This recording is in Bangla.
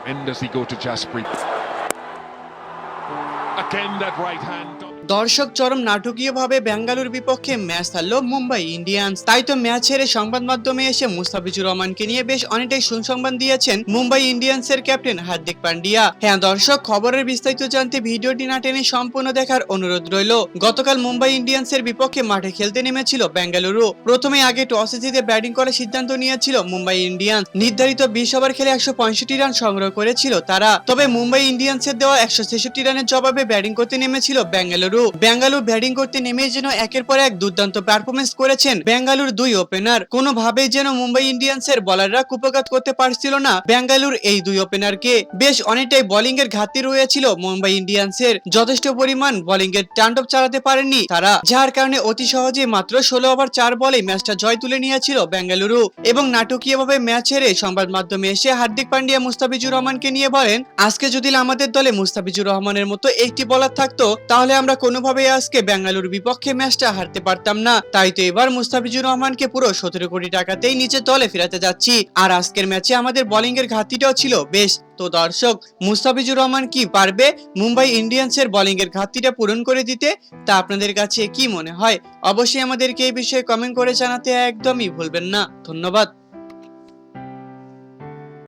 And does he go to Jasprit? Again that right hand. দর্শক চরম নাটকীয়ভাবে বেঙ্গালুরুর বিপক্ষে ম্যাচ হারল মুম্বাই ইন্ডিয়ান্স। তাই তো ম্যাচ হেরে সংবাদ মাধ্যমে এসে মুস্তাফিজুর রহমানকে নিয়ে বেশ অনেকটাই সুসংবাদ দিয়েছেন মুম্বাই ইন্ডিয়ান্সের ক্যাপ্টেন হার্দিক পান্ডিয়া। হ্যাঁ দর্শক, খবরের বিস্তারিত জানতে ভিডিওটি না টেনে সম্পূর্ণ দেখার অনুরোধ রইল। গতকাল মুম্বাই ইন্ডিয়ান্সের বিপক্ষে মাঠে খেলতে নেমেছিল বেঙ্গালুরু। প্রথমে আগে টসে জিতে ব্যাটিং করার সিদ্ধান্ত নিয়েছিল মুম্বাই ইন্ডিয়ান্স। নির্ধারিত 20 ওভার খেলে 165 রান সংগ্রহ করেছিল তারা। তবে মুম্বাই ইন্ডিয়ান্সের দেওয়া 166 রানের জবাবে ব্যাটিং করতে নেমেছিল বেঙ্গালুরু। বেঙ্গালুরু ব্যাটিং করতে নেমে যেন একের পর এক দুর্দান্ত পারফরমেন্স করেছেন বেঙ্গালুরুর দুই ওপেনার। কোনোভাবেই যেন মুম্বাই ইন্ডিয়ান্সের বলাররা কুপঘাত করতে পারছিল না বেঙ্গালুরুর এই দুই ওপেনারকে। বেশ অনেকটাই বোলিং এর ঘাটতি রয়েছিল মুম্বাই ইন্ডিয়ান্সের। যথেষ্ট পরিমাণ বোলিং এর তাণ্ডব চালাতে পারেননি তারা, যার কারণে অতি সহজে মাত্র 16 ওভার 4 বলে ম্যাচটা জয় তুলে নিয়েছিল বেঙ্গালুরু। এবং নাটকীয়ভাবে ম্যাচ হেরে সংবাদ মাধ্যমে এসে হার্দিক পান্ডিয়া মুস্তাফিজুর রহমানকে নিয়ে বলেন, আজকে যদি আমাদের দলে মুস্তাফিজুর রহমানের মতো একটি বলার থাকতো তাহলে আমরা কোনোভাবে আজকে বেঙ্গালুরুর বিপক্ষে ম্যাচটা হারতে পারতাম না। তাই তো এবার মুস্তাফিজুর রহমানকে পুরো 17 কোটি টাকাতেই নিচে দলে ফেরাতে যাচ্ছি। আর আজকের ম্যাচে আমাদের বোলিং এর ঘাটতিটাও ছিল বেশ। তো দর্শক, মুস্তাফিজুর রহমান কি পারবে মুম্বাই ইন্ডিয়ান্সের বোলিং এর ঘাটতিটা পূরণ করে দিতে? তা আপনাদের কাছে কি মনে হয়? অবশ্যই আমাদেরকে এই বিষয়ে কমেন্ট করে জানাতে একদমই ভুলবেন না। ধন্যবাদ।